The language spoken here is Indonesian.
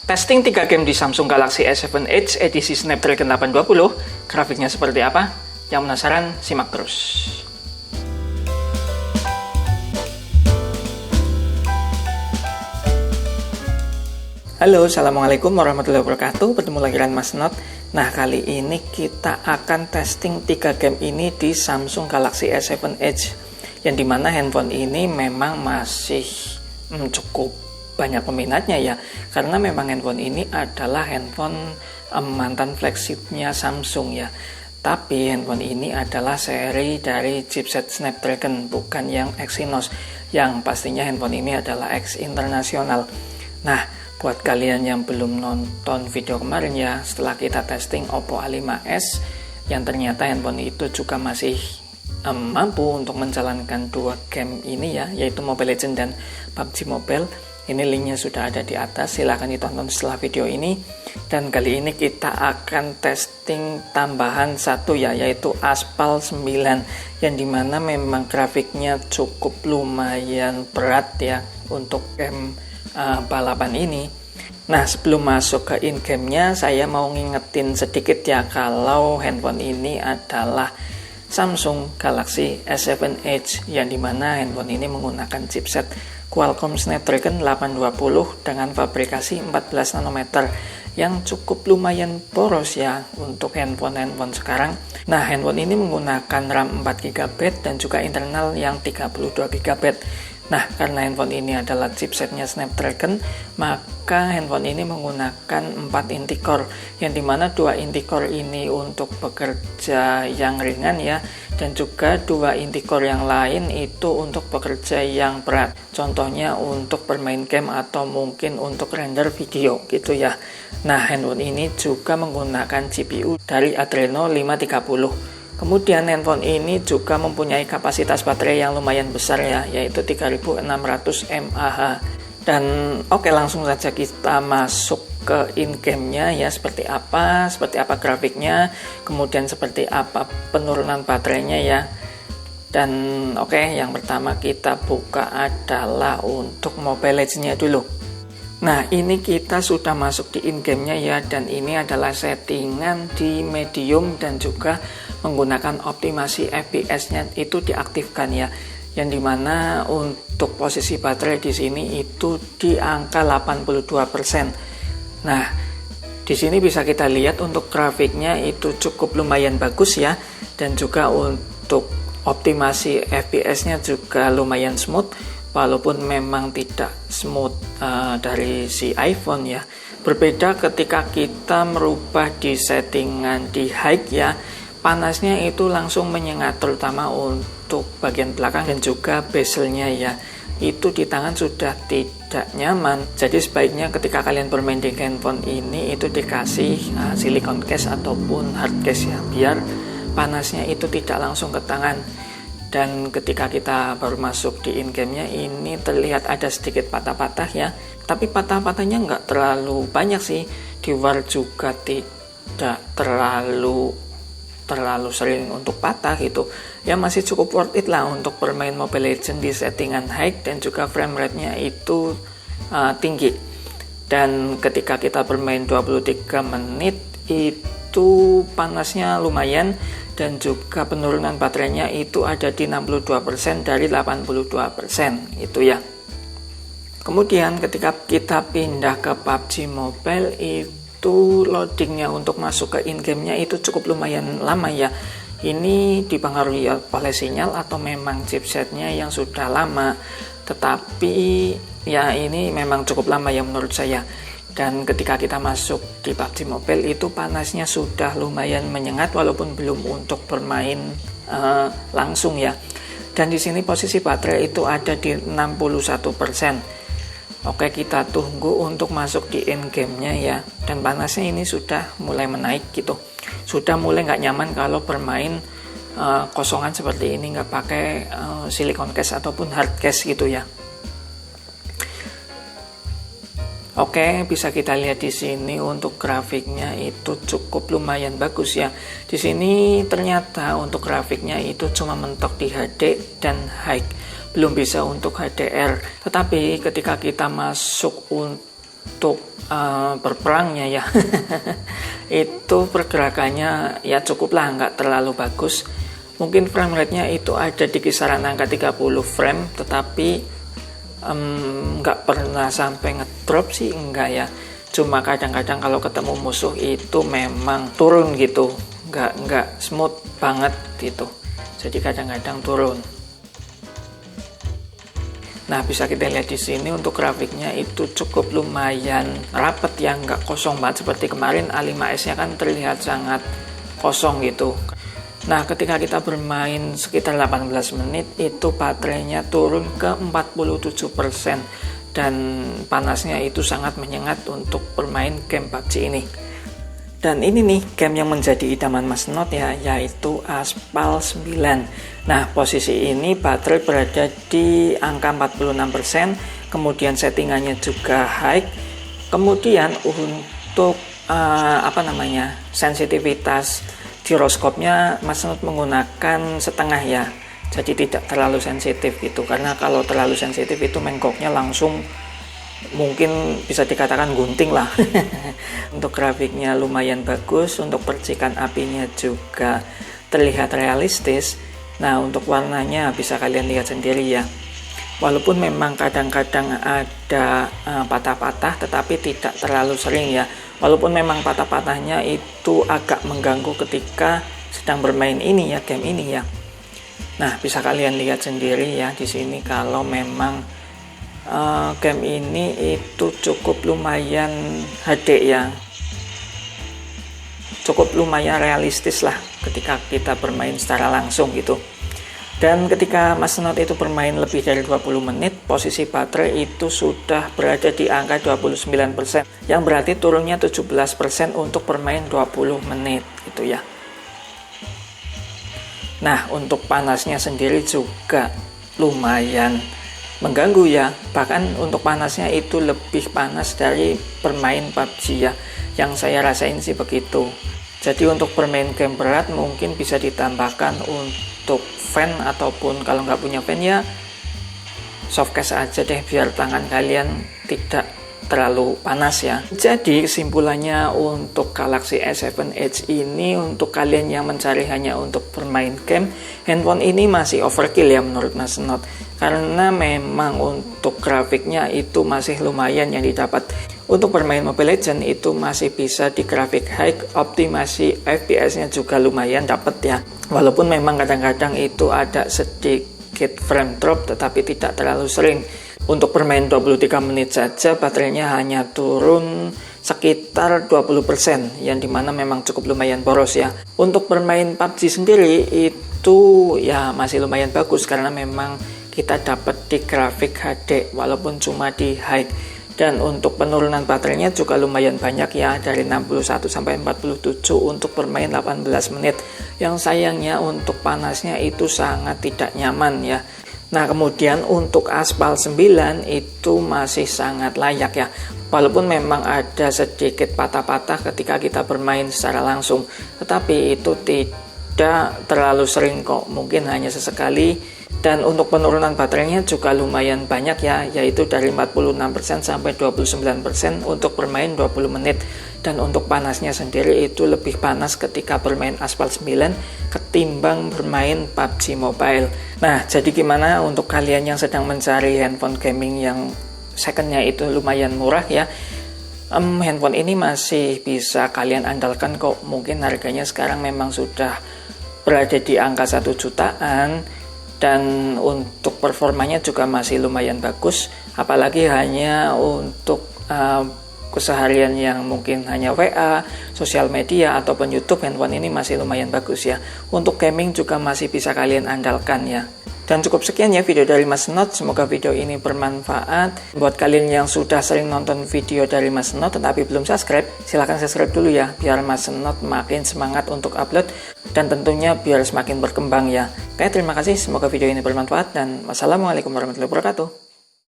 Testing 3 game di Samsung Galaxy S7 Edge edisi Snapdragon 820, grafiknya seperti apa? Yang penasaran, simak terus. Halo, assalamualaikum warahmatullahi wabarakatuh. Bertemu lagi dengan Mas Not. Nah, kali ini kita akan testing 3 game ini di Samsung Galaxy S7 Edge, yang dimana handphone ini memang masih cukup banyak peminatnya ya, karena memang handphone ini adalah handphone mantan flagshipnya Samsung ya. Tapi handphone ini adalah seri dari chipset Snapdragon, bukan yang Exynos, yang pastinya handphone ini adalah X internasional. Nah, buat kalian yang belum nonton video kemarin ya, setelah kita testing Oppo A5s, yang ternyata handphone itu juga masih mampu untuk menjalankan 2 game ini ya, yaitu Mobile Legends dan PUBG Mobile. Ini linknya sudah ada di atas, silahkan ditonton setelah video ini. Dan kali ini kita akan testing tambahan satu ya, yaitu Aspal 9, yang dimana memang grafiknya cukup lumayan berat ya untuk game balapan ini. Nah, sebelum masuk ke in-game-nya, saya mau ngingetin sedikit ya, kalau handphone ini adalah Samsung Galaxy S7 Edge, yang dimana handphone ini menggunakan chipset Qualcomm Snapdragon 820 dengan fabrikasi 14 nanometer yang cukup lumayan boros ya untuk handphone sekarang. Nah, handphone ini menggunakan RAM 4GB dan juga internal yang 32GB. Nah, karena handphone ini adalah chipsetnya Snapdragon, maka handphone ini menggunakan 4 inti core, yang dimana 2 inti core ini untuk bekerja yang ringan ya, dan juga 2 inti core yang lain itu untuk bekerja yang berat. Contohnya untuk bermain game atau mungkin untuk render video gitu ya. Nah, handphone ini juga menggunakan GPU dari Adreno 530. Kemudian handphone ini juga mempunyai kapasitas baterai yang lumayan besar ya, yaitu 3600 mAh. Dan oke, langsung saja kita masuk ke in-game-nya ya, seperti apa grafiknya, kemudian seperti apa penurunan baterainya ya. Dan oke, yang pertama kita buka adalah untuk Mobile Legends-nya dulu. Nah, ini kita sudah masuk di in-game-nya ya, dan ini adalah settingan di medium dan juga menggunakan optimasi FPS-nya itu diaktifkan ya, yang dimana untuk posisi baterai di sini itu di angka 82%. Nah, di sini bisa kita lihat untuk grafiknya itu cukup lumayan bagus ya, dan juga untuk optimasi FPS-nya juga lumayan smooth, walaupun memang tidak smooth dari si iPhone ya. Berbeda ketika kita merubah di settingan di high ya, panasnya itu langsung menyengat, terutama untuk bagian belakang dan juga bezelnya ya. Itu di tangan sudah tidak nyaman. Jadi sebaiknya ketika kalian bermain di handphone ini itu dikasih silicone case ataupun hard case ya, biar panasnya itu tidak langsung ke tangan. Dan ketika kita baru masuk di in-game-nya ini terlihat ada sedikit patah-patah ya, tapi patah-patahnya nggak terlalu banyak sih. Di war juga tidak terlalu sering untuk patah gitu ya, masih cukup worth it lah untuk bermain Mobile Legends di settingan high, dan juga frame rate-nya itu tinggi. Dan ketika kita bermain 23 menit itu panasnya lumayan, dan juga penurunan baterainya itu ada di 62% dari 82% itu ya. Kemudian ketika kita pindah ke PUBG Mobile itu loadingnya untuk masuk ke in-game-nya itu cukup lumayan lama ya. Ini dipengaruhi oleh sinyal atau memang chipsetnya yang sudah lama, tetapi ya ini memang cukup lama ya menurut saya. Dan ketika kita masuk di PUBG Mobile itu panasnya sudah lumayan menyengat, walaupun belum untuk bermain langsung ya. Dan di sini posisi baterai itu ada di 61%. Oke, kita tunggu untuk masuk di in-game-nya ya. Dan panasnya ini sudah mulai menaik gitu. Sudah mulai nggak nyaman kalau bermain kosongan seperti ini, nggak pakai silicone case ataupun hard case gitu ya. Oke, bisa kita lihat di sini untuk grafiknya itu cukup lumayan bagus ya. Di sini ternyata untuk grafiknya itu cuma mentok di HD dan high, belum bisa untuk HDR. Tetapi ketika kita masuk untuk berperangnya ya. Itu pergerakannya ya cukup lah, nggak terlalu bagus. Mungkin frame rate-nya itu ada di kisaran angka 30 frame, tetapi nggak pernah sampai ngedrop sih, enggak ya. Cuma kadang-kadang kalau ketemu musuh itu memang turun gitu, nggak smooth banget gitu. Jadi kadang-kadang turun. Nah, bisa kita lihat di sini untuk grafiknya itu cukup lumayan rapet ya, nggak kosong banget seperti kemarin. A5S-nya kan terlihat sangat kosong gitu. Nah, ketika kita bermain sekitar 18 menit itu baterainya turun ke 47% dan panasnya itu sangat menyengat untuk bermain game PUBG ini. Dan ini nih game yang menjadi idaman Mas Not ya, yaitu Aspal 9. Nah, posisi ini baterai berada di angka 46%, kemudian settingannya juga high. Kemudian untuk sensitivitas giroskopnya Mas Not menggunakan setengah ya, jadi tidak terlalu sensitif gitu, karena kalau terlalu sensitif itu menggoknya langsung mungkin bisa dikatakan gunting lah. Untuk grafiknya lumayan bagus, untuk percikan apinya juga terlihat realistis. Nah, untuk warnanya bisa kalian lihat sendiri ya, walaupun memang kadang-kadang ada patah-patah tetapi tidak terlalu sering ya. Walaupun memang patah-patahnya itu agak mengganggu ketika sedang bermain ini ya, game ini ya. Nah, bisa kalian lihat sendiri ya di sini kalau memang game ini itu cukup lumayan HD ya. Cukup lumayan realistis lah ketika kita bermain secara langsung gitu. Dan ketika Mas Not itu bermain lebih dari 20 menit, posisi baterai itu sudah berada di angka 29%, yang berarti turunnya 17% untuk bermain 20 menit gitu ya. Nah, untuk panasnya sendiri juga lumayan mengganggu ya. Bahkan untuk panasnya itu lebih panas dari bermain PUBG ya, yang saya rasain sih begitu. Jadi untuk bermain game berat mungkin bisa ditambahkan untuk fan, ataupun kalau nggak punya fan ya softcase aja deh biar tangan kalian tidak terlalu panas ya. Jadi kesimpulannya untuk Galaxy S7 Edge ini, untuk kalian yang mencari hanya untuk bermain game, handphone ini masih overkill ya menurut Mas Not, karena memang untuk grafiknya itu masih lumayan yang didapat. Untuk bermain Mobile Legends itu masih bisa di grafik high, optimasi FPS-nya juga lumayan dapat ya. Walaupun memang kadang-kadang itu ada sedikit frame drop tetapi tidak terlalu sering. Untuk bermain 23 menit saja baterainya hanya turun sekitar 20%, yang dimana memang cukup lumayan boros ya. Untuk bermain PUBG sendiri itu ya masih lumayan bagus karena memang kita dapat di grafik HD walaupun cuma di high. Dan untuk penurunan baterainya juga lumayan banyak ya, dari 61 sampai 47 untuk bermain 18 menit. Yang sayangnya untuk panasnya itu sangat tidak nyaman ya. Nah, kemudian untuk Aspal 9 itu masih sangat layak ya. Walaupun memang ada sedikit patah-patah ketika kita bermain secara langsung, tetapi itu tidak terlalu sering kok, mungkin hanya sesekali. Dan untuk penurunan baterainya juga lumayan banyak ya, yaitu dari 46% sampai 29% untuk bermain 20 menit. Dan untuk panasnya sendiri itu lebih panas ketika bermain Aspal 9 ketimbang bermain PUBG Mobile. Nah, jadi gimana untuk kalian yang sedang mencari handphone gaming yang secondnya itu lumayan murah ya? Handphone ini masih bisa kalian andalkan kok. Mungkin harganya sekarang memang sudah berada di angka 1 jutaan. Dan untuk performanya juga masih lumayan bagus, apalagi hanya untuk keseharian yang mungkin hanya WA, sosial media, ataupun YouTube, handphone ini masih lumayan bagus ya. Untuk gaming juga masih bisa kalian andalkan ya. Dan cukup sekian ya video dari Mas Not, semoga video ini bermanfaat. Buat kalian yang sudah sering nonton video dari Mas Not tetapi belum subscribe, silahkan subscribe dulu ya, biar Mas Not makin semangat untuk upload dan tentunya biar semakin berkembang ya. Oke, terima kasih, semoga video ini bermanfaat dan wassalamualaikum warahmatullahi wabarakatuh.